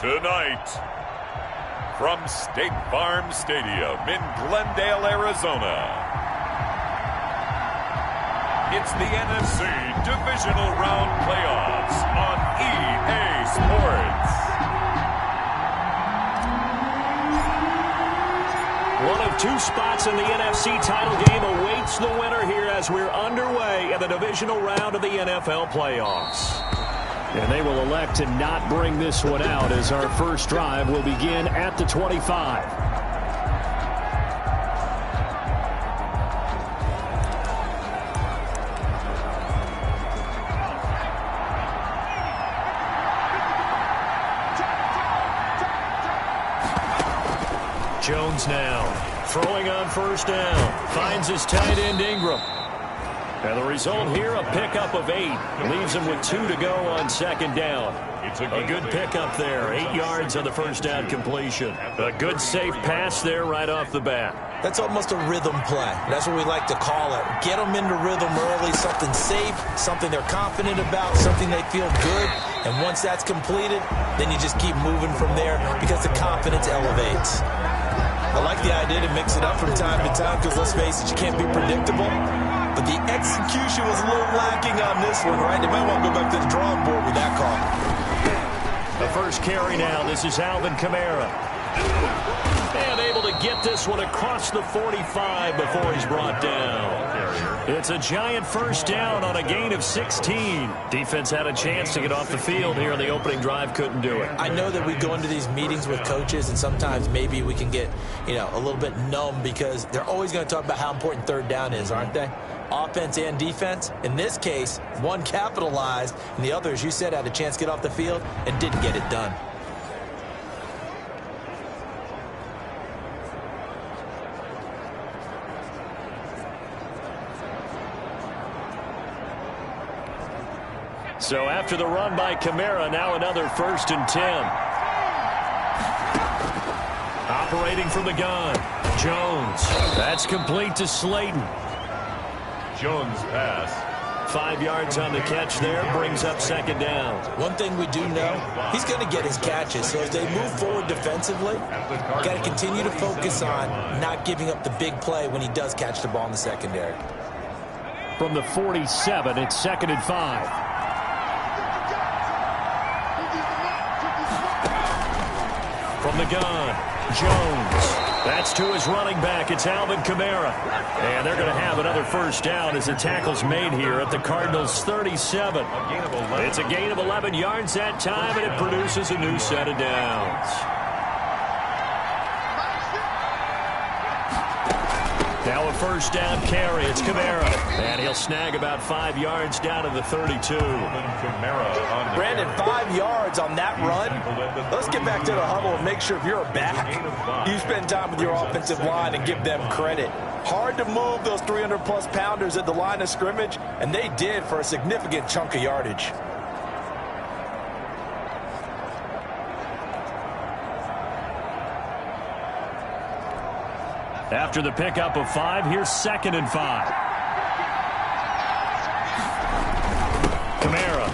Tonight, from State Farm Stadium in Glendale, Arizona, it's the NFC Divisional Round Playoffs on EA Sports. One of two spots in the NFC title game awaits the winner here as we're underway in the divisional round of the NFL playoffs. And they will elect to not bring this one out as our first drive will begin at the 25. Jones now throwing on first down. Finds his tight end Ingram. And the result here, a pickup of 8. Leaves him with 2 to go on second down. A good pickup there. 8 yards on the first down completion. A good safe pass there right off the bat. That's almost a rhythm play. That's what we like to call it. Get them into rhythm early, something safe, something they're confident about, something they feel good. And once that's completed, then you just keep moving from there because the confidence elevates. I like the idea to mix it up from time to time because, let's face it, you can't be predictable. But the execution was a little lacking on this one, right? They might want to go back to the drawing board with that call. The first carry now. This is Alvin Kamara. And able to get this one across the 45 before he's brought down. It's a giant first down on a gain of 16. Defense had a chance to get off the field here in the opening drive. Couldn't do it. I know that we go into these meetings with coaches, and sometimes maybe we can get, a little bit numb because they're always going to talk about how important third down is, aren't they? Offense and defense. In this case, one capitalized, and the other, as you said, had a chance to get off the field and didn't get it done. So after the run by Kamara, now another 1st and 10. Operating from the gun, Jones. That's complete to Slayton. Jones pass. 5 yards on the catch there, brings up second down. One thing we do know, he's going to get his catches. So as they move forward defensively, got to continue to focus on not giving up the big play when he does catch the ball in the secondary. From the 47, it's 2nd and 5. From the gun, Jones. That's to his running back. It's Alvin Kamara. And they're going to have another first down as the tackle's made here at the Cardinals' 37. It's a gain of 11 yards that time, and it produces a new set of downs. Now a first down carry. It's Kamara. And he'll snag about 5 yards down to the 32. Brandon, 5 yards on that run. Let's get back to the huddle and make sure if you're a back, you spend time with your offensive line and give them credit. Hard to move those 300-plus pounders at the line of scrimmage, and they did for a significant chunk of yardage. After the pickup of 5, here's 2nd and 5. Kamara.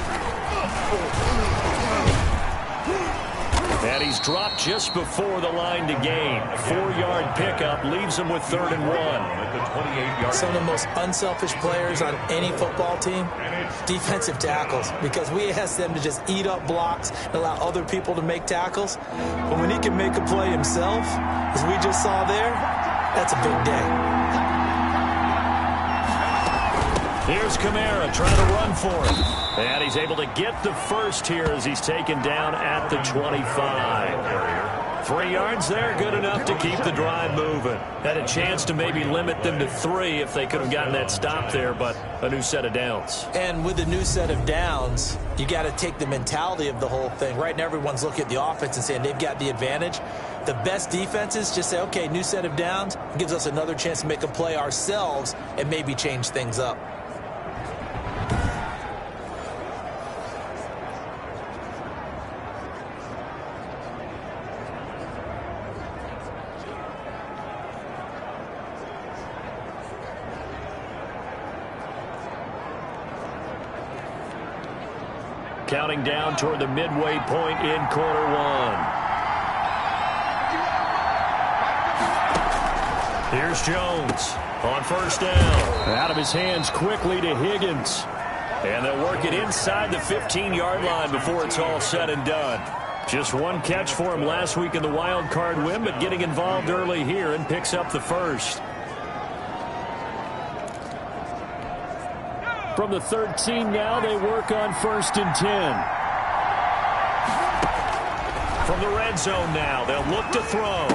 And he's dropped just before the line to gain. 4-yard pickup leaves him with 3rd and 1. Some of the most unselfish players on any football team, defensive tackles, because we ask them to just eat up blocks and allow other people to make tackles. But when he can make a play himself, as we just saw there, that's a big day. Here's Kamara trying to run for it. And he's able to get the first here as he's taken down at the 25. 3 yards there, good enough to keep the drive moving. Had a chance to maybe limit them to 3 if they could have gotten that stop there, but a new set of downs. And with a new set of downs, you got to take the mentality of the whole thing. Right now, everyone's looking at the offense and saying they've got the advantage. The best defenses just say, okay, new set of downs, gives us another chance to make a play ourselves and maybe change things up. counting down toward the midway point in quarter one. Here's Jones on first down. Out of his hands quickly to Higgins. And they'll work it inside the 15-yard line before it's all said and done. Just one catch for him last week in the wild card win, but getting involved early here and picks up the first. From the 13 now, they work on 1st and 10. From the red zone now, they'll look to throw.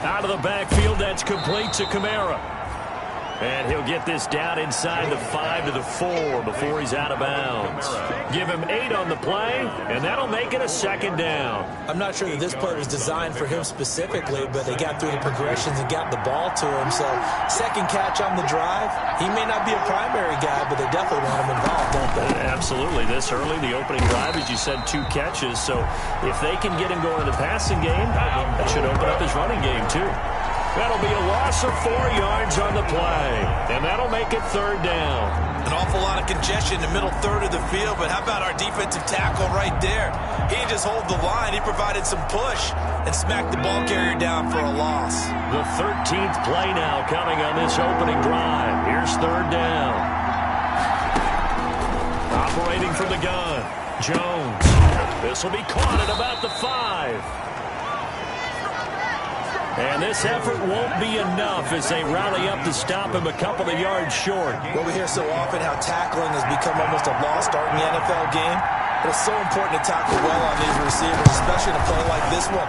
Out of the backfield, that's complete to Kamara. And he'll get this down inside the 5 to the 4 before he's out of bounds. Give him 8 on the play, and that'll make it a 2nd down. I'm not sure that this play was designed for him specifically, but they got through the progressions and got the ball to him. So, 2nd catch on the drive. He may not be a primary guy, but they definitely want him involved, don't they? Absolutely. This early, the opening drive, as you said, 2 catches. So, if they can get him going in the passing game, that should open up his running game, too. That'll be a loss of 4 yards on the play, and that'll make it 3rd down. An awful lot of congestion in the middle third of the field, but how about our defensive tackle right there? He didn't just hold the line. He provided some push and smacked the ball carrier down for a loss. The 13th play now coming on this opening drive. Here's 3rd down. Operating from the gun, Jones. This will be caught at about the 5. And this effort won't be enough as they rally up to stop him a couple of yards short. Well, we hear so often how tackling has become almost a lost art in the NFL game. But it's so important to tackle well on these receivers, especially in a play like this one.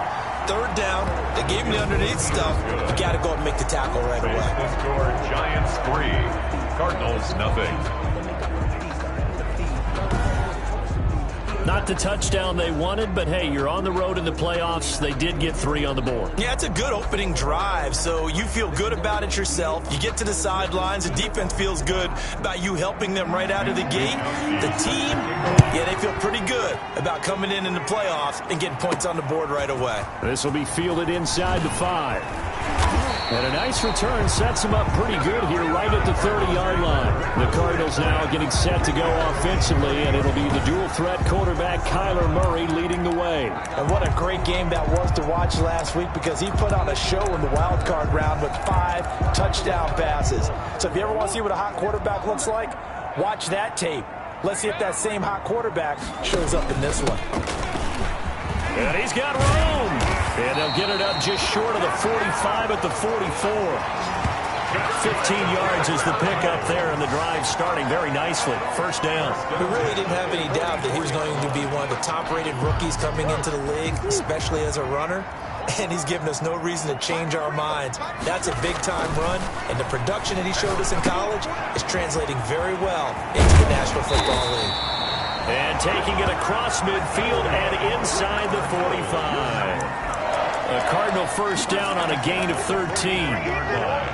3rd down, they gave him the underneath stuff. You got to go and make the tackle right away. The score, Giants 3, Cardinals nothing. Not the touchdown they wanted, but hey, you're on the road in the playoffs. They did get 3 on the board. Yeah, it's a good opening drive, so you feel good about it yourself. You get to the sidelines. The defense feels good about you helping them right out of the gate. The team, yeah, they feel pretty good about coming in the playoffs and getting points on the board right away. This will be fielded inside the 5. And a nice return sets them up pretty good here right at the 30-yard line. The Cardinals now getting set to go offensively, and it'll be the dual-threat quarterback Kyler Murray leading the way. And what a great game that was to watch last week because he put on a show in the wild card round with 5 touchdown passes. So if you ever want to see what a hot quarterback looks like, watch that tape. Let's see if that same hot quarterback shows up in this one. And he's got room. And they'll get it up just short of the 45 at the 44. 15 yards is the pickup there, and the drive starting very nicely. 1st down. We really didn't have any doubt that he was going to be one of the top-rated rookies coming into the league, especially as a runner. And he's given us no reason to change our minds. That's a big-time run, and the production that he showed us in college is translating very well into the National Football League. And taking it across midfield and inside the 45. A Cardinal 1st down on a gain of 13.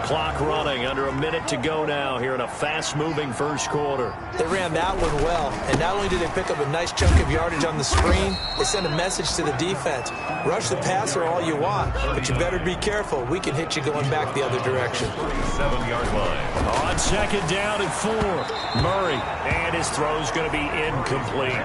Clock running, under a minute to go now here in a fast-moving 1st quarter. They ran that one well, and not only did they pick up a nice chunk of yardage on the screen, they sent a message to the defense. Rush the passer all you want, but you better be careful. We can hit you going back the other direction. 7-yard line. On 2nd down and 4. Murray, and his throw's going to be incomplete.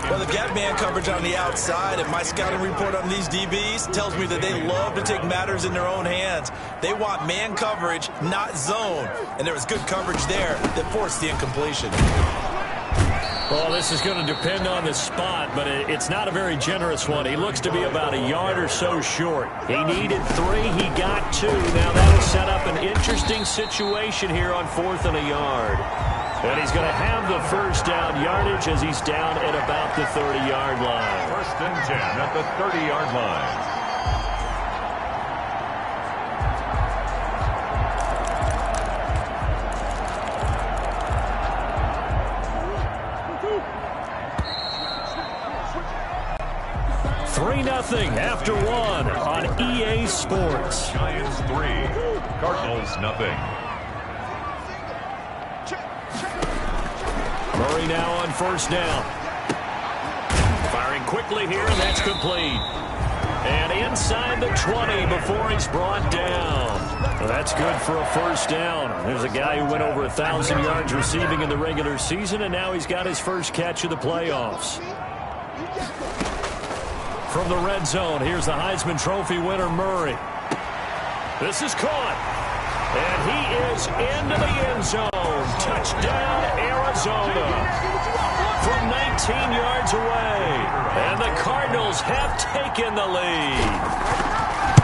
Well, they've got man coverage on the outside, and my scouting report on these DBs tells me that they love to take matters in their own hands. They want man coverage, not zone. And there was good coverage there that forced the incompletion. Well, this is going to depend on the spot, but it's not a very generous one. He looks to be about a yard or so short. He needed 3. He got 2. Now that'll set up an interesting situation here on 4th and a yard. And he's going to have the 1st down yardage as he's down at about the 30-yard line. 1st and 10 at the 30-yard line. Nothing after 1 on EA Sports. Giants 3, Cardinals nothing. Murray now on 1st down. Firing quickly here, and that's complete. And inside the 20 before he's brought down. Well, that's good for a first down. There's a guy who went over 1,000 yards receiving in the regular season, and now he's got his first catch of the playoffs. From the red zone, here's the Heisman Trophy winner, Murray. This is caught. And he is into the end zone. Touchdown, Arizona. From 19 yards away. And the Cardinals have taken the lead.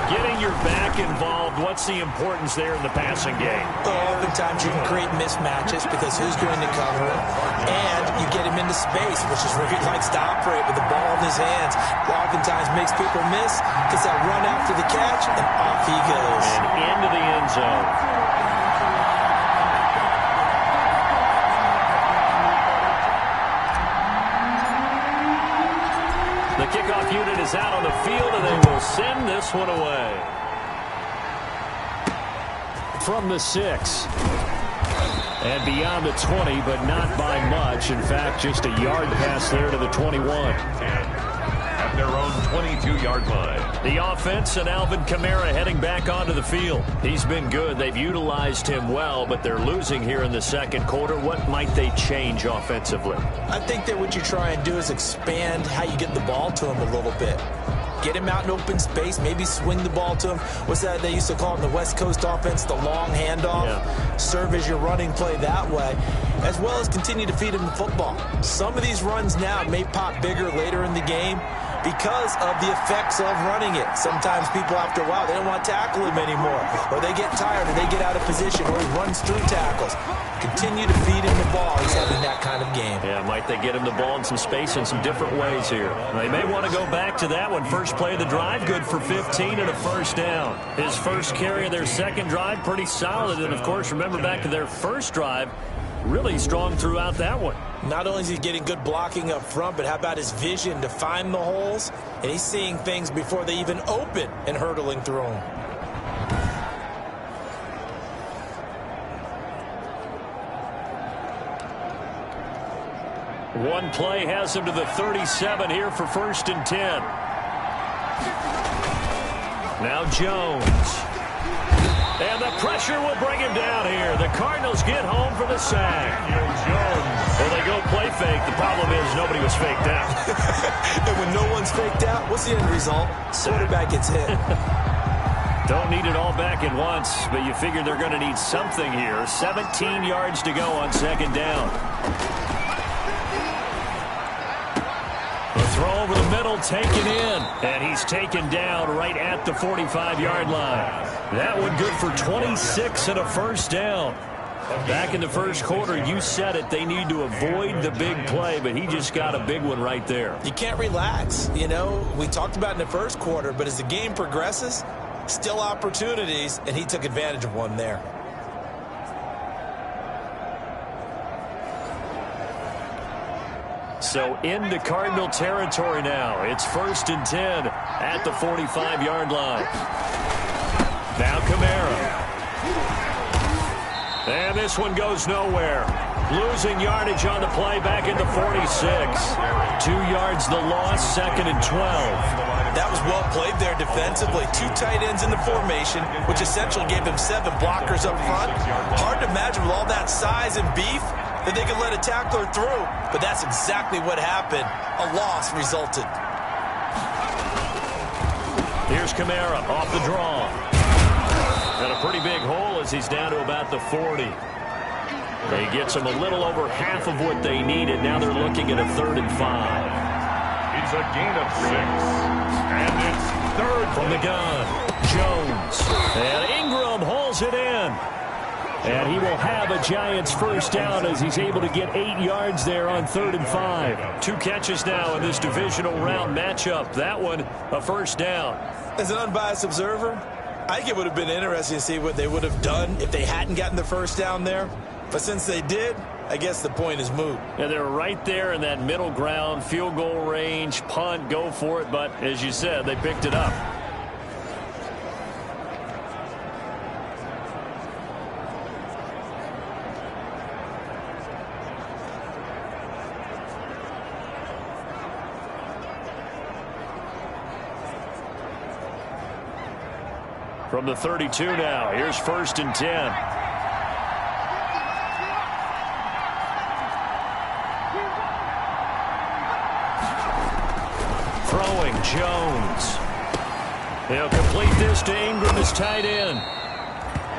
Getting your back involved, what's the importance there in the passing game? Well, oftentimes you can create mismatches because who's going to cover him? And you get him into space, which is where he likes to operate with the ball in his hands. Oftentimes makes people miss, gets that run after the catch, and off he goes. And into the end zone. The kickoff unit is out on the field, and they will send this one away. From the 6. And beyond the 20, but not by much. In fact, just a yard pass there to the 21. At their own 22-yard line. The offense and Alvin Kamara heading back onto the field. He's been good. They've utilized him well, but they're losing here in the second quarter. What might they change offensively? I think that what you try and do is expand how you get the ball to him a little bit. Get him out in open space, maybe swing the ball to him. What's that they used to call in the West Coast offense, the long handoff? Yeah. Serve as your running play that way, as well as continue to feed him the football. Some of these runs now may pop bigger later in the game because of the effects of running it. Sometimes people, after a while, they don't want to tackle him anymore, or they get tired, or they get out of position, or he runs through tackles. Continue to feed him the ball. He's having that kind of game. Yeah, might they get him the ball in some space in some different ways here. They may want to go back to that one. First play of the drive, good for 15 and a first down. His first carry of their second drive, pretty solid. And, of course, remember back to their first drive, really strong throughout that one. Not only is he getting good blocking up front, but how about his vision to find the holes? And he's seeing things before they even open and hurtling through them. One play has him to the 37 here for 1st and 10. Now Jones. And the pressure will bring him down here. The Cardinals get home for the sack. Well, they go play fake. The problem is nobody was faked out. And when no one's faked out, what's the end result? Quarterback gets hit. Don't need it all back at once, but you figure they're going to need something here. 17 yards to go on second down. The throw over the middle, taken in. And he's taken down right at the 45-yard line. That one good for 26 and a first down. Back in the first quarter, you said it, they need to avoid the big play, but he just got a big one right there. You can't relax. You know, we talked about in the first quarter, but as the game progresses, still opportunities, and he took advantage of one there. So into Cardinal territory now. It's 1st and 10 at the 45-yard line. Now Kamara. And this one goes nowhere. Losing yardage on the play back at the 46. 2 yards the loss, 2nd and 12. That was well played there defensively. 2 tight ends in the formation, which essentially gave him 7 blockers up front. Hard to imagine with all that size and beef that they could let a tackler through. But that's exactly what happened. A loss resulted. Here's Kamara off the draw. And a pretty big hole as he's down to about the 40. He gets them a little over half of what they needed. Now they're looking at a 3rd and 5. It's a gain of 6. And it's 3rd from the gun. Jones. And Ingram hauls it in. And he will have a Giants first down as he's able to get 8 yards there on 3rd and 5. 2 catches now in this divisional round matchup. That one, a first down. As an unbiased observer, I think it would have been interesting to see what they would have done if they hadn't gotten the first down there. But since they did, I guess the point is moot. Yeah, they're right there in that middle ground, field goal range, punt, go for it. But as you said, they picked it up. From the 32 now, here's 1st and 10. Throwing, Jones. He'll complete this to Ingram, his tight end.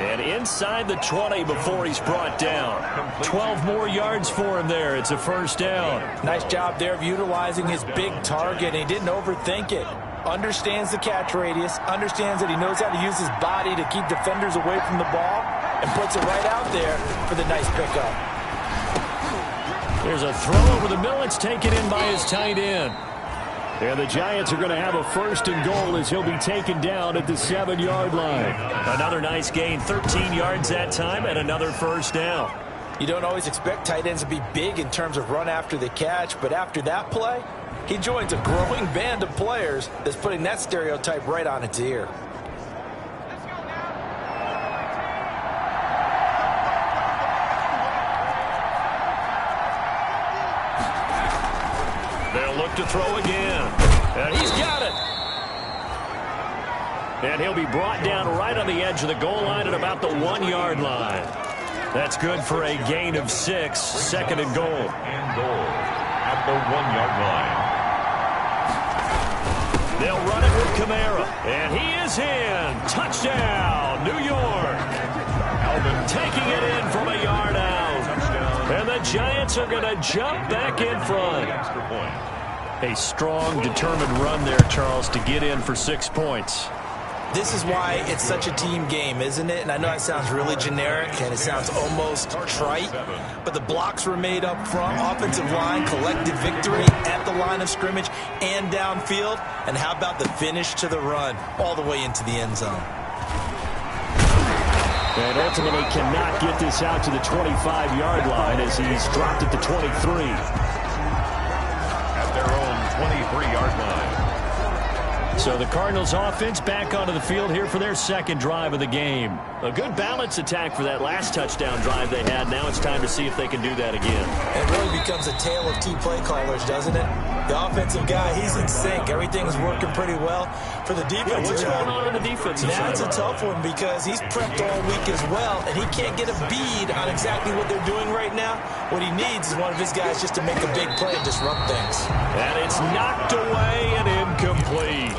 And inside the 20 before he's brought down. 12 more yards for him there. It's a 1st down. Nice job there of utilizing his big target. He didn't overthink it. Understands the catch radius. Understands that he knows how to use his body to keep defenders away from the ball. And puts it right out there for the nice pickup. There's a throw over the middle. It's taken in by his tight end. And the Giants are going to have a 1st and goal as he'll be taken down at the 7-yard line. Another nice gain, 13 yards that time, and another 1st down. You don't always expect tight ends to be big in terms of run after the catch, but after that play, he joins a growing band of players that's putting that stereotype right on its ear. They'll look to throw again. And he's got it. And he'll be brought down right on the edge of the goal line at about the 1-yard line. That's good for a gain of 6. 2nd and goal. And goal at the 1-yard line. They'll run it with Kamara. And he is in. Touchdown, New York. Alvin taking it in from a yard out. And the Giants are going to jump back in front. A strong, determined run there, Charles, to get in for 6 points. This is why it's such a team game, isn't it? And I know it sounds really generic and it sounds almost trite, but the blocks were made up front. Offensive line, collective victory at the line of scrimmage and downfield. And how about the finish to the run all the way into the end zone? And ultimately cannot get this out to the 25-yard line as he's dropped at the 23. At their own 23-yard line. So the Cardinals offense back onto the field here for their 2nd drive of the game. A good balance attack for that last touchdown drive they had. Now it's time to see if they can do that again. It really becomes a tale of 2 play callers, doesn't it? The offensive guy, he's in sync. Everything's working pretty well. For the defensive what's guy, going on in the defensive side? that's a tough one because he's prepped all week as well, and he can't get a bead on exactly what they're doing right now. What he needs is one of his guys just to make a big play and disrupt things. And it's knocked away and incomplete.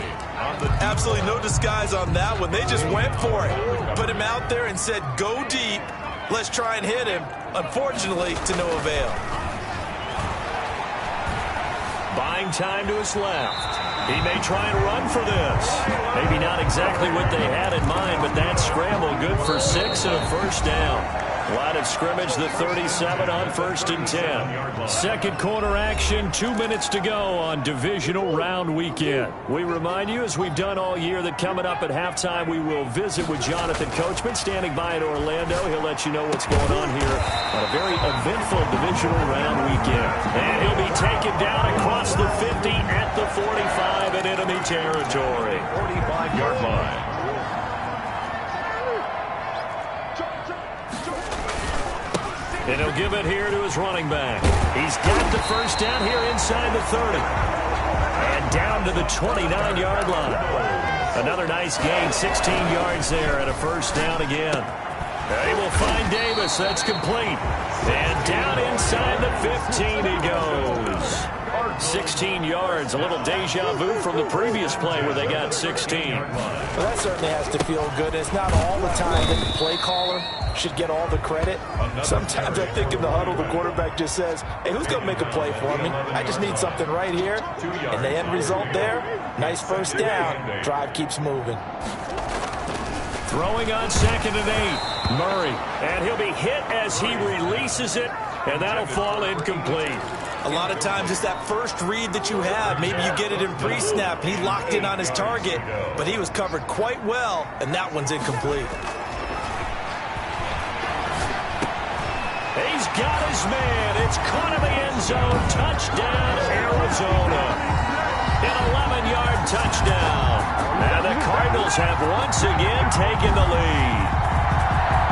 Absolutely no disguise on that one. They just went for it. Put him out there and said, go deep. Let's try and hit him. Unfortunately, to no avail. Buying time to his left. He may try and run for this. Maybe not exactly what they had in mind, but that scramble good for 6 and a 1st down. Line of scrimmage, the 37 on 1st and 10. 2nd quarter action, 2 minutes to go on divisional round weekend. We remind you, as we've done all year, that coming up at halftime, we will visit with Jonathan Coachman, standing by in Orlando. He'll let you know what's going on here on a very eventful divisional round weekend. And he'll be taken down across the 50 at the 45 in enemy territory. 45-yard line. And he'll give it here to his running back. He's got the 1st down here inside the 30. And down to the 29-yard line. Another nice gain, 16 yards there and a 1st down again. They will find Davis. That's complete. And down inside the 15 he goes. 16 yards, a little deja vu from the previous play where they got 16. Well, that certainly has to feel good. It's not all the time that the play caller should get all the credit. Sometimes I think in the huddle, the quarterback just says, hey, who's going to make a play for me? I just need something right here. And the end result there, nice 1st down. Drive keeps moving. Throwing on 2nd and 8. Murray. And he'll be hit as he releases it. And that'll fall incomplete. A lot of times it's that first read that you have. Maybe you get it in pre-snap. He locked in on his target, but he was covered quite well, and that one's incomplete. He's got his man. It's caught in the end zone. Touchdown, Arizona. An 11-yard touchdown. And the Cardinals have once again taken the lead.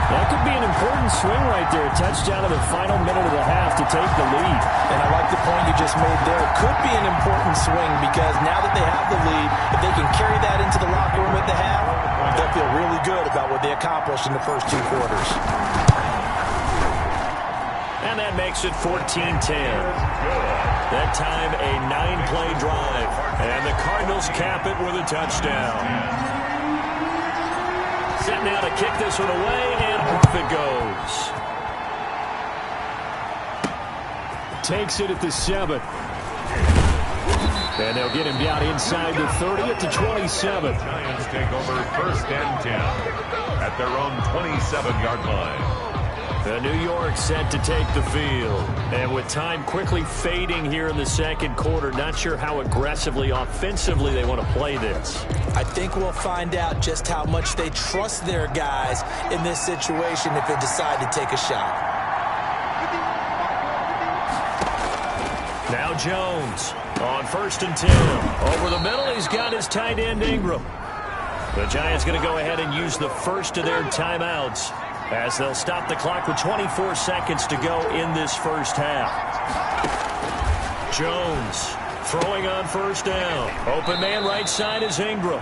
That could be an important swing right there. A touchdown in the final minute of the half to take the lead. And I like the point you just made there. It could be an important swing because now that they have the lead, if they can carry that into the locker room at the half, they'll feel really good about what they accomplished in the first 2 quarters. And that makes it 14-10. That time, a 9-play drive. And the Cardinals cap it with a touchdown. Set now to kick this one away, and off it goes. Takes it at the 7. And they'll get him down inside the 30 at the 27. Giants take over 1st and 10 at their own 27-yard line. The New York set to take the field. And with time quickly fading here in the second quarter, not sure how aggressively, offensively they want to play this. I think we'll find out just how much they trust their guys in this situation if they decide to take a shot. Now Jones on 1st and 10. Over the middle, he's got his tight end Ingram. The Giants going to go ahead and use the first of their timeouts, as they'll stop the clock with 24 seconds to go in this first half. Jones throwing on 1st down. Open man right side is Ingram.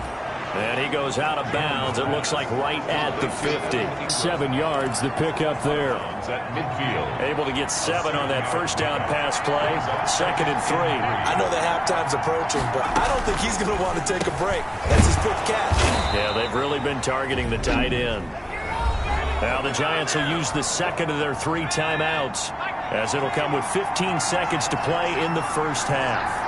And he goes out of bounds. It looks like right at the 50. 7 yards, the pickup there. At midfield. Able to get 7 on that first down pass play. 2nd and 3. I know the halftime's approaching, but I don't think he's going to want to take a break. That's his 5th catch. Yeah, they've really been targeting the tight end. Now the Giants will use the second of their 3 timeouts, as it'll come with 15 seconds to play in the first half.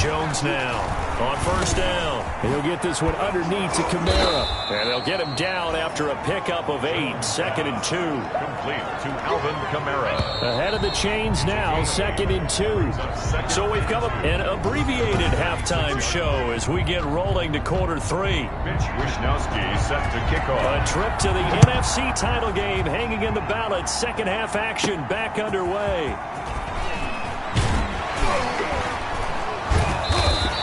Jones now on 1st down. And he'll get this one underneath to Kamara. And they'll get him down after a pickup of 8. 2nd and 2. Complete to Alvin Kamara. Ahead of the chains now, 2nd and 2. So we've got an abbreviated halftime show as we get rolling to quarter 3. Mitch Wishnowsky set to kick off. A trip to the NFC title game hanging in the balance. Second half action back underway.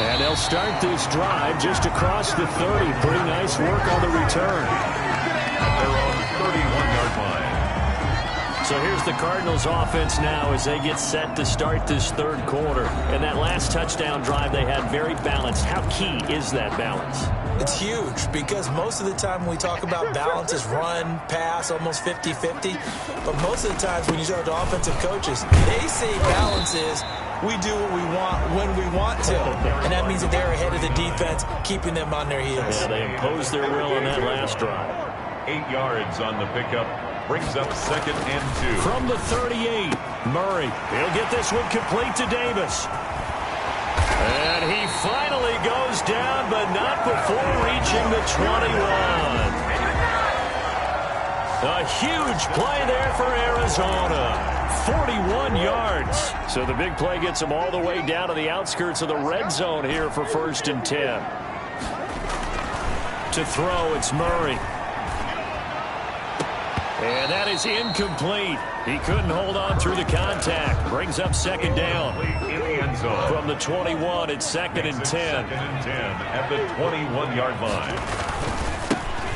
And they'll start this drive just across the 30. Pretty nice work on the return. At their own 31-yard line. So here's the Cardinals offense now as they get set to start this 3rd quarter. And that last touchdown drive they had very balanced. How key is that balance? It's huge, because most of the time when we talk about balance is run, pass, almost 50-50. But most of the times when you talk to offensive coaches, they say balance is we do what we want when we want to. And that means that they're ahead of the defense, keeping them on their heels. Yeah, they imposed their will on that last drive. 8 yards on the pickup. Brings up 2nd and 2. From the 38, Murray. He'll get this one complete to Davis. And he finally goes down, but not before reaching the 21. A huge play there for Arizona. 41 yards. So the big play gets them all the way down to the outskirts of the red zone here for 1st and 10. To throw, it's Murray. And that is incomplete. He couldn't hold on through the contact. Brings up 2nd down. In the end zone. From the 21, it's 2nd and 10. 2nd and 10 at the 21-yard line.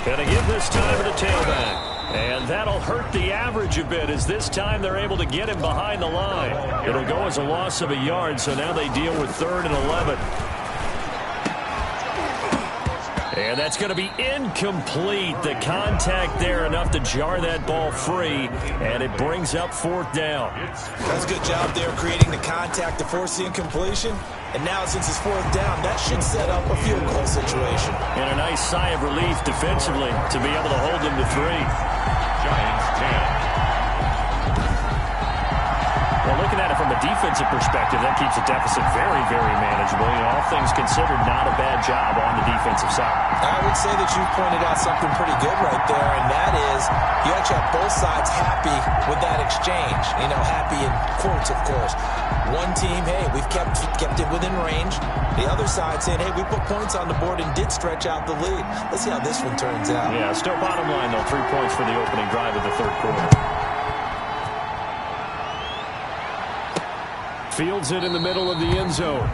Gonna give this time to the tailback. And that'll hurt the average a bit, as this time they're able to get him behind the line. It'll go as a loss of a yard, so now they deal with 3rd and 11. And that's going to be incomplete. The contact there enough to jar that ball free, and it brings up 4th down. That's a good job there creating the contact to force the incompletion. And now since it's 4th down, that should set up a field goal situation. And a nice sigh of relief defensively to be able to hold them to 3. Giants 10. Well, looking at it from a defensive perspective, that keeps the deficit very, very manageable. You know, all things considered, not a bad job on the defensive side. I would say that you pointed out something pretty good right there, and that is you actually have both sides happy with that exchange. You know, happy in quotes, of course. One team, hey, we've kept it within range. The other side saying, hey, we put points on the board and did stretch out the lead. Let's see how this one turns out. Yeah, still bottom line, though, 3 points for the opening drive of the 3rd quarter. Fields it in the middle of the end zone.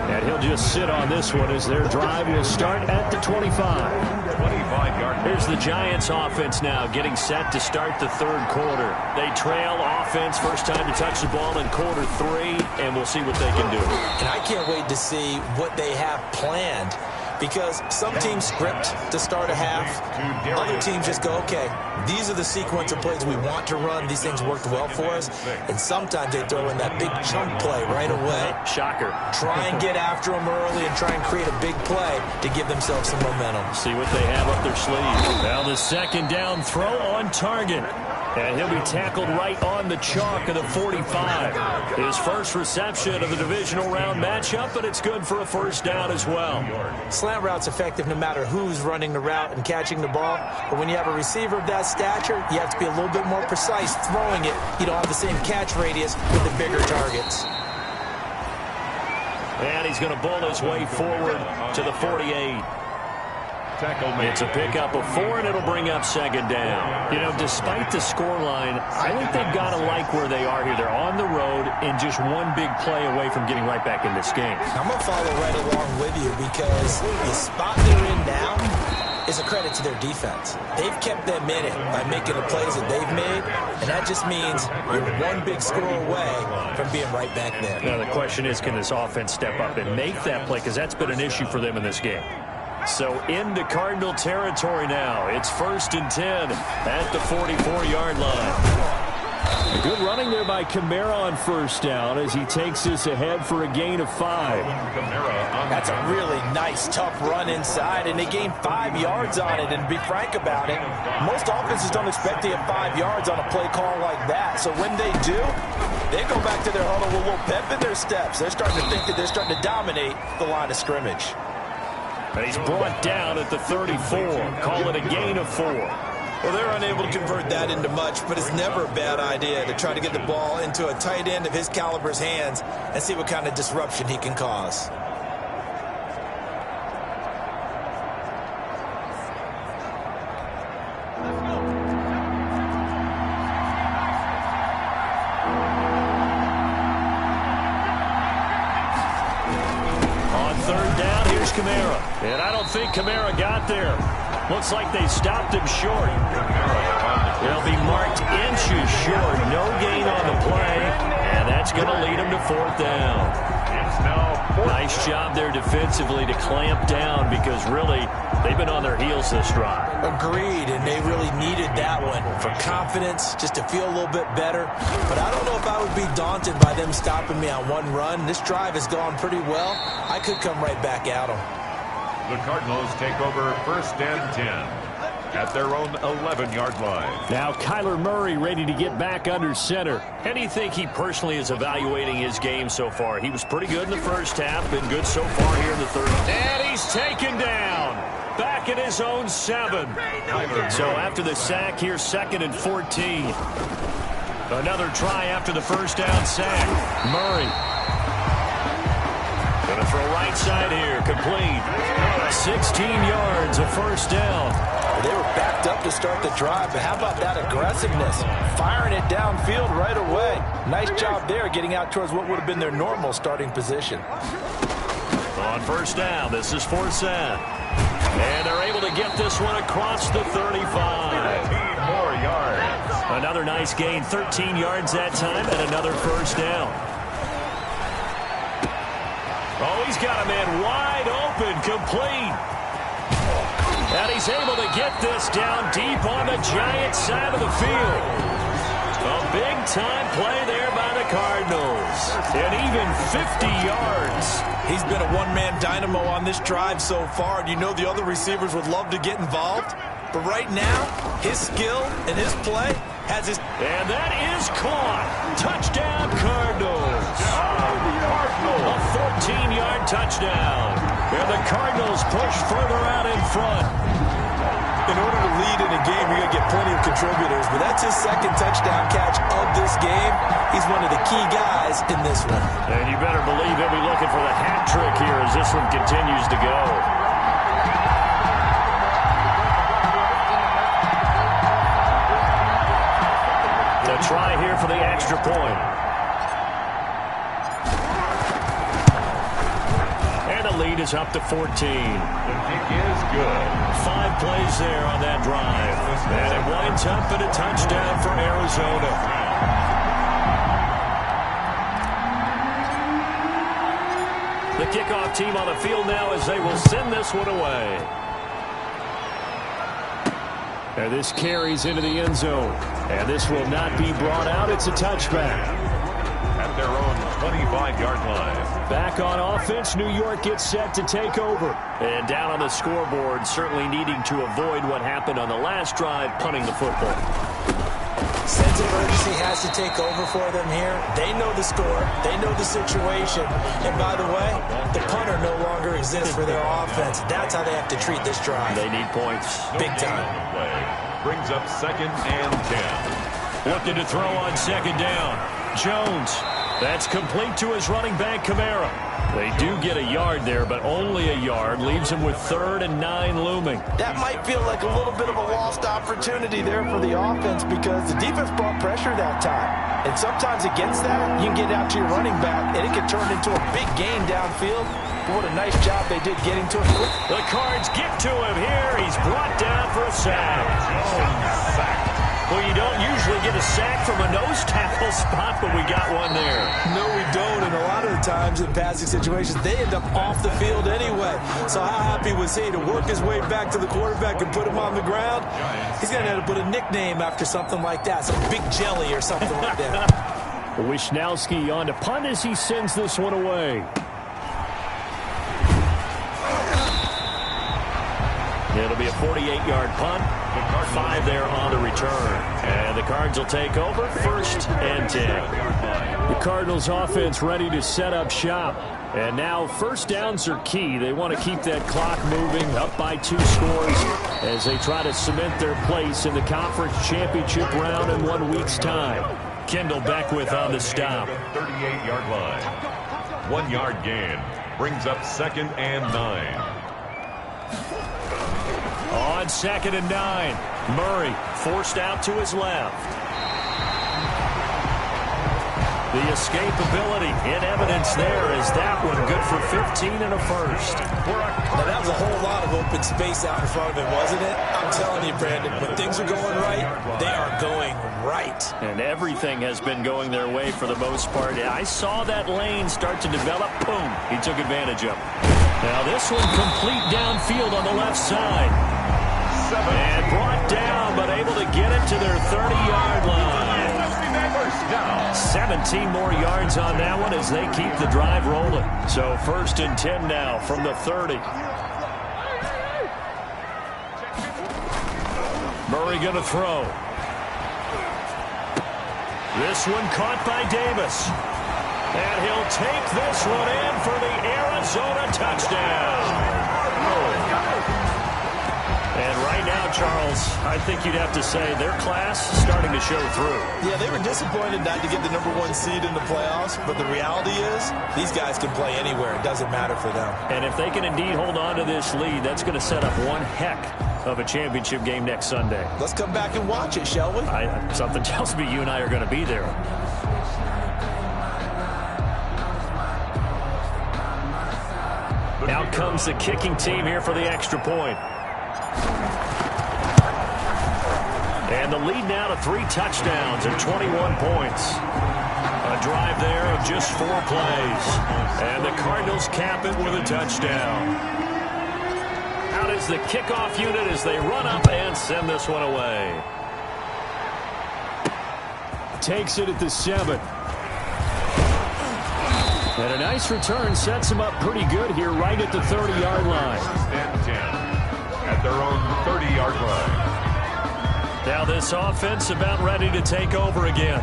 And he'll just sit on this one as their drive will start at the 25. 45-yard line. Here's the Giants offense now getting set to start the third quarter. They trail offense, first time to touch the ball in quarter 3, and we'll see what they can do. And I can't wait to see what they have planned, because some teams script to start a half. Other teams just go, okay, these are the sequence of plays we want to run. These things worked well for us. And sometimes they throw in that big chunk play right away. Shocker. Try and get after them early and try and create a big play to give themselves some momentum. See what they have up their sleeve. Now the second down throw on target. And he'll be tackled right on the chalk of the 45. His first reception of the divisional round matchup, but it's good for a first down as well. Slant route's effective no matter who's running the route and catching the ball. But when you have a receiver of that stature, you have to be a little bit more precise throwing it. You don't have the same catch radius with the bigger targets. And he's going to bull his way forward to the 48. It's a pickup of 4, and it'll bring up second down. You know, despite the scoreline, I think they've got to like where they are here. They're on the road and just one big play away from getting right back in this game. I'm going to follow right along with you, because the spot they're in now is a credit to their defense. They've kept them in it by making the plays that they've made, and that just means you're one big score away from being right back there. Now, the question is, can this offense step up and make that play? Because that's been an issue for them in this game. So into Cardinal territory now. It's 1st and 10 at the 44-yard line. A good running there by Kamara on first down as he takes this ahead for a gain of 5. That's a really nice, tough run inside, and they gained 5 yards on it. And to be frank about it, most offenses don't expect to get 5 yards on a play call like that. So when they do, they go back to their huddle with a little pep in their steps. They're starting to think that they're starting to dominate the line of scrimmage. And he's brought down at the 34. Call it a gain of 4. Well, they're unable to convert that into much, but it's never a bad idea to try to get the ball into a tight end of his caliber's hands and see what kind of disruption he can cause. Kamara. And I don't think Kamara got there. Looks like they stopped him short. They'll be marked inches short. No gain on the play. And that's going to lead him to 4th down. Nice job there defensively to clamp down, because really they've been on their heels this drive. Agreed, and they really needed that one for confidence, just to feel a little bit better. But I don't know if I would be daunted by them stopping me on one run. This drive has gone pretty well. I could come right back at them. The Cardinals take over 1st and 10 at their own 11-yard line. Now Kyler Murray ready to get back under center. How do you think he personally is evaluating his game so far? He was pretty good in the first half, been good so far here in the third. And he's taken down. Back at his own 7. So after the sack here, 2nd and 14. Another try after the first down sack. Murray. Going to throw right side here, complete. 16 yards, a first down. They were backed up to start the drive, but how about that aggressiveness? Firing it downfield right away. Nice job there, getting out towards what would have been their normal starting position. On first down, this is 4th down. And they're able to get this one across the 35. 15 more yards. Another nice gain, 13 yards that time, and another first down. Oh, he's got a man wide open, complete. And he's able to get this down deep on the Giants side of the field. A big-time play there by the Cardinals. And even 50 yards. He's been a one-man dynamo on this drive so far, and you know the other receivers would love to get involved. But right now, his skill and his play has his... And that is caught. Touchdown, Cardinals. A 14-yard touchdown. And the Cardinals push further out in front. In order to lead in a game, you're going to get plenty of contributors, but that's his 2nd touchdown catch of this game. He's one of the key guys in this one. And you better believe he'll be looking for the hat trick here as this one continues to go. The try here for the extra point. And the lead is up to 14. The kick is good. 5 plays there on that drive. And it winds up in a touchdown for Arizona. The kickoff team on the field now as they will send this one away. And this carries into the end zone. And this will not be brought out. It's a touchback. At their own 25-yard line. Back on offense, New York gets set to take over. And down on the scoreboard, certainly needing to avoid what happened on the last drive, punting the football. Sense of urgency has to take over for them here. They know the score. They know the situation. And by the way, the punter no longer exists for their offense. That's how they have to treat this drive. They need points. Big time. Brings up 2nd and 10. Looking to throw on 2nd down. Jones. That's complete to his running back, Kamara. They do get a yard there, but only a yard. Leaves him with 3rd and 9 looming. That might feel like a little bit of a lost opportunity there for the offense because the defense brought pressure that time. And sometimes against that, you can get out to your running back, and it can turn into a big gain downfield. What a nice job they did getting to him. The Cards get to him here. He's brought down for a sack. Well, you don't usually get a sack from a nose tackle spot, but we got one there. No, we don't, and a lot of the times in passing situations, they end up off the field anyway. So how happy was he to work his way back to the quarterback and put him on the ground? He's going to have to put a nickname after something like that, some Big Jelly or something like that. Wisnowski on to punt as he sends this one away. It'll be a 48-yard punt. 5 there on the return. And the Cards will take over 1st and 10. The Cardinals offense ready to set up shop. And now 1st downs are key. They want to keep that clock moving up by 2 scores as they try to cement their place in the conference championship round in 1 week's time. Kendall Beckwith on the stop. 38-yard line. 1 yard gain. Brings up 2nd and 9. On 2nd and 9, Murray forced out to his left. The escapability in evidence there is that one good for 15 and a first. Now, that was a whole lot of open space out in front of him, wasn't it? I'm telling you, Brandon, when things are going right, they are going right. And everything has been going their way for the most part. I saw that lane start to develop. Boom. He took advantage of it. Now this one complete downfield on the left side. And brought down, but able to get it to their 30-yard line. 17 more yards on that one as they keep the drive rolling. So 1st and 10 now from the 30. Murray going to throw. This one caught by Davis. And he'll take this one in for the Arizona touchdown. And right now, Charles, I think you'd have to say their class is starting to show through. Yeah, they were disappointed not to get the #1 seed in the playoffs, but the reality is these guys can play anywhere. It doesn't matter for them. And if they can indeed hold on to this lead, that's going to set up one heck of a championship game next Sunday. Let's come back and watch it, shall we? Something tells me you and I are going to be there. Out comes the kicking team here for the extra point. And the lead now to 3 touchdowns and 21 points. A drive there of just 4 plays. And the Cardinals cap it with a touchdown. Out is the kickoff unit as they run up and send this one away. Takes it at the 7. And a nice return sets him up pretty good here right at the 30-yard line. 1st and 10 at their own 30-yard line. Now this offense about ready to take over again.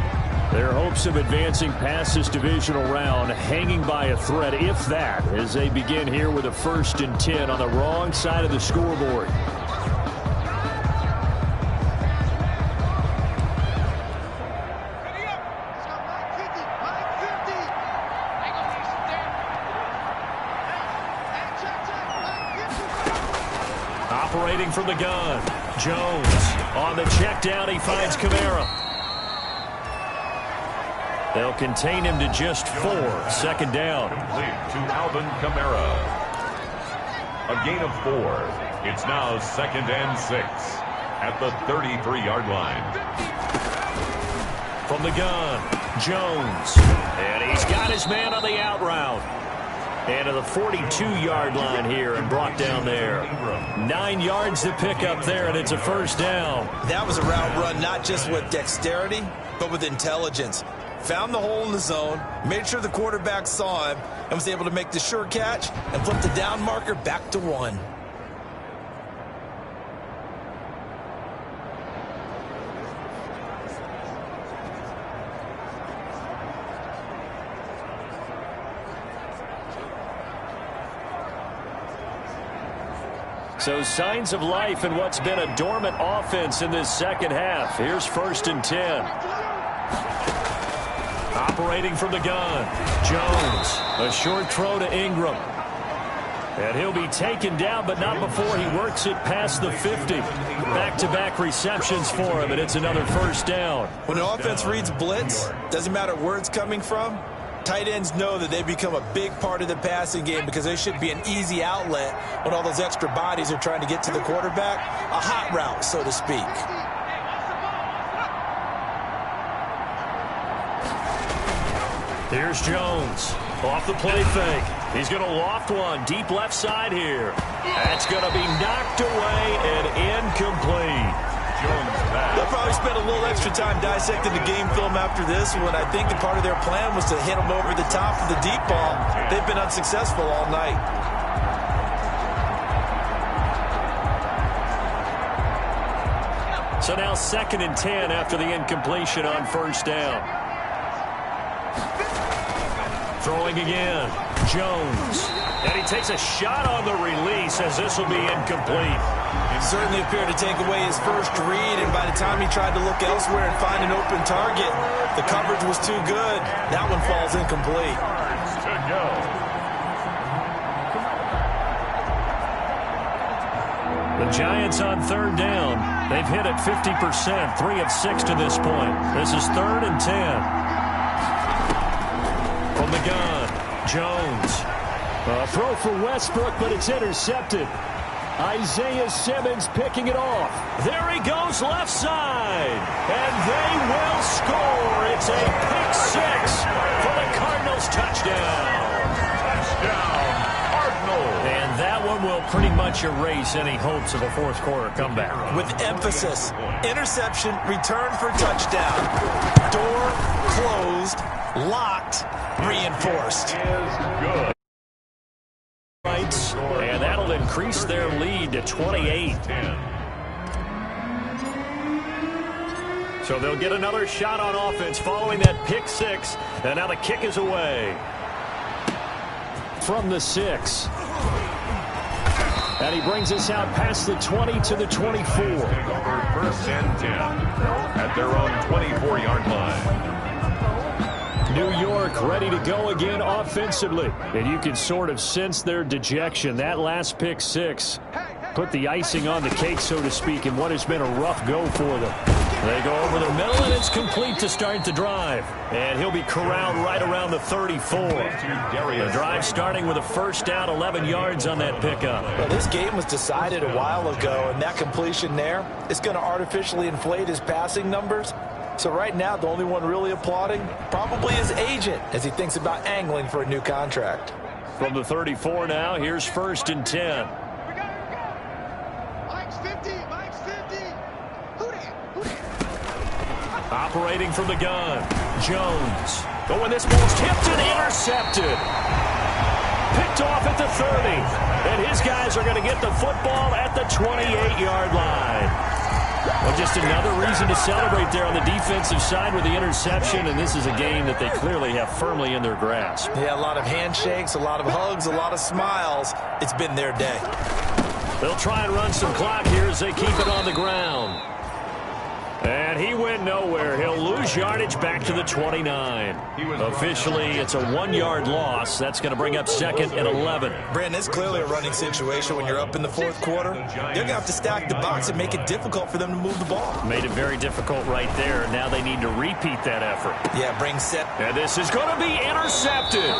Their hopes of advancing past this divisional round hanging by a thread, if that, as they begin here with a 1st and 10 on the wrong side of the scoreboard. Operating from the gun, Jones on the check down. He finds Kamara. They'll contain him to just 4. 2nd down. Complete to Alvin Kamara. A gain of 4. It's now 2nd and 6 at the 33-yard line. From the gun, Jones. And he's got his man on the out route. And to the 42-yard line here and brought down there. 9 yards to pick up there, and it's a first down. That was a route run not just with dexterity, but with intelligence. Found the hole in the zone, made sure the quarterback saw him, and was able to make the sure catch and flip the down marker back to 1. So signs of life in what's been a dormant offense in this second half. Here's 1st and 10. Operating from the gun, Jones. A short throw to Ingram. And he'll be taken down, but not before he works it past the 50. Back-to-back receptions for him, and it's another first down. When an offense reads blitz, doesn't matter where it's coming from, tight ends know that they become a big part of the passing game because they should be an easy outlet when all those extra bodies are trying to get to the quarterback. A hot route, so to speak. Here's Jones. Off the play fake. He's going to loft one deep left side here. That's going to be knocked away and incomplete. They'll probably spend a little extra time dissecting the game film after this one. I think that part of their plan was to hit them over the top of the deep ball. They've been unsuccessful all night. So now 2nd and 10 after the incompletion on first down. Throwing again, Jones. And he takes a shot on the release as this will be incomplete. Certainly appeared to take away his first read, and by the time he tried to look elsewhere and find an open target, the coverage was too good. That one falls incomplete. The Giants on 3rd down. They've hit it 50%, 3 of 6 to this point. This is 3rd and 10. From the gun, Jones. A throw for Westbrook, but it's intercepted. Isaiah Simmons picking it off. There he goes left side. And they will score. It's a pick 6 for the Cardinals touchdown. Touchdown, Cardinals. And that one will pretty much erase any hopes of a fourth quarter comeback. With emphasis, interception, return for touchdown. Door closed, locked, reinforced. Is good. And that'll increase their lead to 28. So they'll get another shot on offense following that pick 6. And now the kick is away. From the 6. And he brings us out past the 20 to the 24. 1st and 10 at their own 24-yard line. New York ready to go again offensively. And you can sort of sense their dejection. That last pick 6 put the icing on the cake, so to speak, in what has been a rough go for them. They go over the middle, and it's complete to start the drive. And he'll be corralled right around the 34. The drive starting with a first down, 11 yards on that pickup. Well, this game was decided a while ago, and that completion there is going to artificially inflate his passing numbers. So right now, the only one really applauding probably his agent as he thinks about angling for a new contract. From the 34 now, here's 1st and 10. Mike's 50. Who that? Operating from the gun, Jones. Oh, and this ball's tipped and intercepted. Picked off at the 30. And his guys are going to get the football at the 28-yard line. Well, just another reason to celebrate there on the defensive side with the interception, and this is a game that they clearly have firmly in their grasp. Yeah, a lot of handshakes, a lot of hugs, a lot of smiles. It's been their day. They'll try and run some clock here as they keep it on the ground. And he went nowhere. He'll lose yardage back to the 29. Officially, it's a 1-yard loss. That's going to bring up 2nd and 11. Brandon, it's clearly a running situation when you're up in the 4th quarter. They're going to have to stack the box and make it difficult for them to move the ball. Made it very difficult right there. Now they need to repeat that effort. Yeah, bring set. And this is going to be intercepted.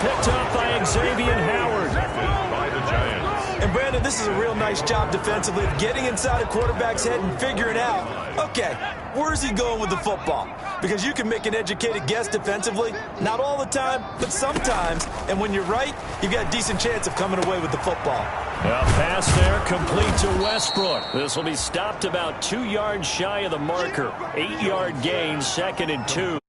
Picked up by Xavier Howard. By the Giants. And And, Brandon, this is a real nice job defensively of getting inside a quarterback's head and figuring out, okay, where's he going with the football? Because you can make an educated guess defensively, not all the time, but sometimes. And when you're right, you've got a decent chance of coming away with the football. A pass there complete to Westbrook. This will be stopped about 2 yards shy of the marker. 8-yard gain, 2nd and 2.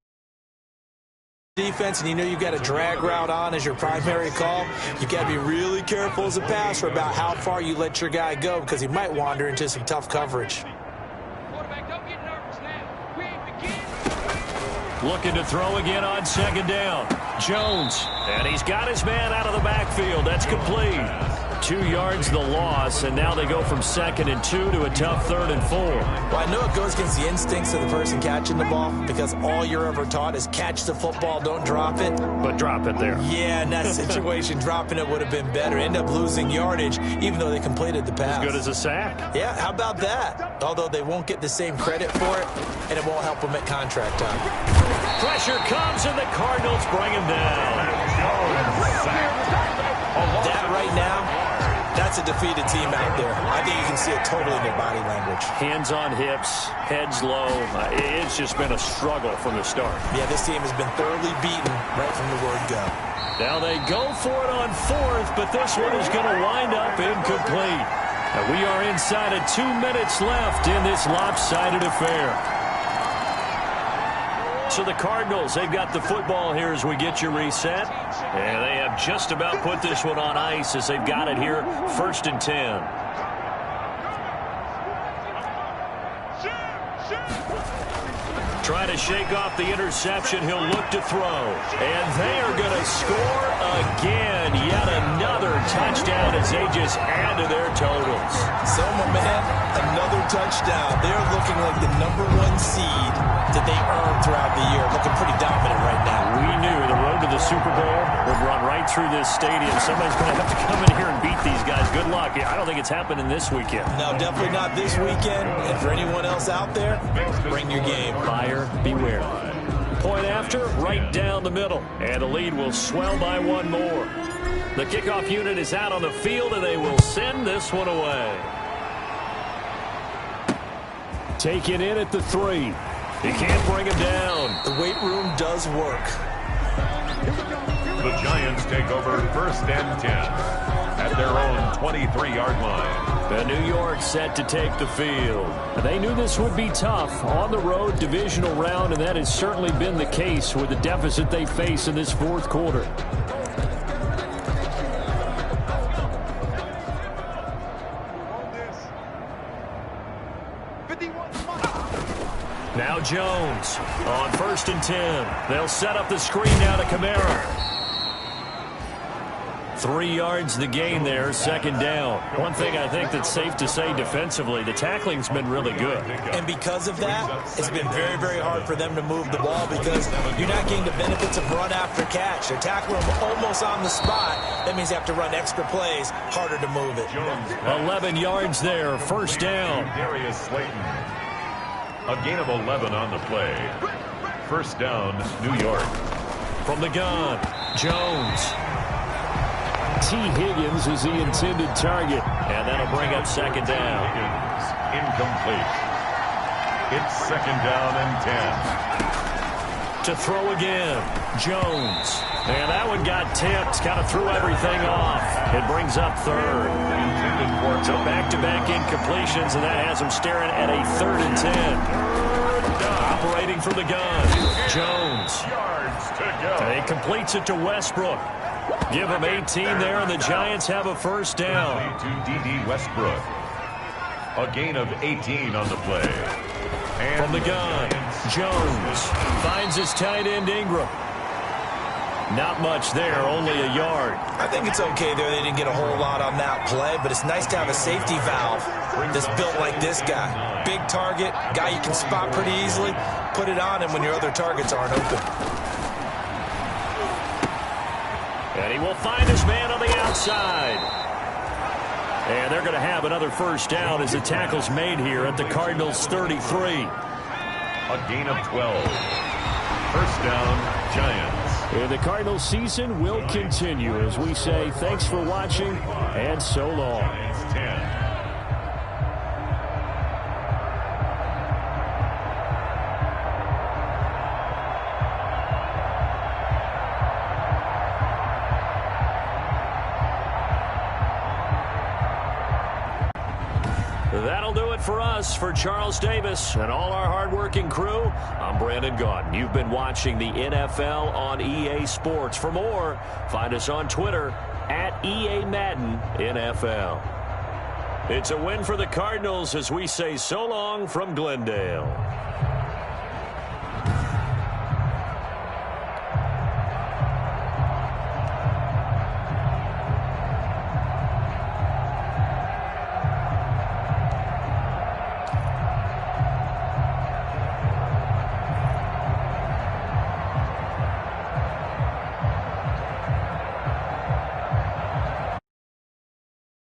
Defense, and you know you've got a drag route on as your primary call. You got to be really careful as a passer about how far you let your guy go, because he might wander into some tough coverage. Looking to throw again on 2nd down. Jones, and he's got his man out of the backfield. That's complete. 2 yards the loss, and now they go from 2nd and 2 to a tough 3rd and 4. Well, I know it goes against the instincts of the person catching the ball, because all you're ever taught is catch the football, don't drop it. But drop it there. Yeah, in that situation, dropping it would have been better. End up losing yardage, even though they completed the pass. As good as a sack. Yeah, how about that? Although they won't get the same credit for it, and it won't help them at contract time. Pressure comes, and the Cardinals bring him down. That right now, that's a defeated team out there. I think you can see it totally in their body language. Hands on hips, heads low. It's just been a struggle from the start. Yeah, this team has been thoroughly beaten right from the word go. Now they go for it on 4th, but this one is going to wind up incomplete. And we are inside of 2 minutes left in this lopsided affair. So the Cardinals, they've got the football here as we get you reset. And they have just about put this one on ice as they've got it here, 1st and 10. Trying to shake off the interception. He'll look to throw. And they are going to score again. Yet another touchdown as they just add to their totals. So, my man, another touchdown. They're looking like the #1 seed that they earned throughout the year. Looking pretty dominant right now. We knew the road to the Super Bowl would run right through this stadium. Somebody's going to have to come in here and beat these guys. Good luck. I don't think it's happening this weekend. No, definitely not this weekend. And for anyone else out there, bring your game. Buyer beware. Point after, right down the middle. And the lead will swell by 1 more. The kickoff unit is out on the field, and they will send this one away. Taken in at the 3. He can't bring him down. The weight room does work. The Giants take over 1st and 10 at their own 23-yard line. The New York set to take the field. They knew this would be tough on the road divisional round, and that has certainly been the case with the deficit they face in this 4th quarter. Now Jones on 1st and 10. They'll set up the screen now to Kamara. 3 yards the gain there, 2nd down. One thing I think that's safe to say defensively, the tackling's been really good. And because of that, it's been very, very hard for them to move the ball because you're not getting the benefits of run after catch. They're tackling them almost on the spot. That means they have to run extra plays, harder to move it. 11 yards there, 1st down. Darius Slayton. A gain of 11 on the play. 1st down, New York. From the gun, Jones. T. Higgins is the intended target. And that'll bring up 2nd down. Higgins, incomplete. It's 2nd down and 10. To throw again, Jones. And that one got tipped, kind of threw everything off. It brings up 3rd. So back-to-back incompletions, and that has him staring at a 3rd and 10. Operating from the gun, Jones. And he completes it to Westbrook. Give him 18 there, and the Giants have a 1st down. To D.D. Westbrook. A gain of 18 on the play. And from the gun, Jones finds his tight end Ingram. Not much there, only a yard. I think it's okay there. They didn't get a whole lot on that play, but it's nice to have a safety valve that's built like this guy. Big target, guy you can spot pretty easily. Put it on him when your other targets aren't open. And he will find his man on the outside. And they're going to have another 1st down as the tackle's made here at the Cardinals' 33. A gain of 12. 1st down, Giants. And the Cardinals season will continue as we say thanks for watching and so long. Giants 10. That'll do it for us. For Charles Davis and all our hardworking crew, I'm Brandon Gaudin. You've been watching the NFL on EA Sports. For more, find us on Twitter at EA Madden NFL. It's a win for the Cardinals as we say so long from Glendale.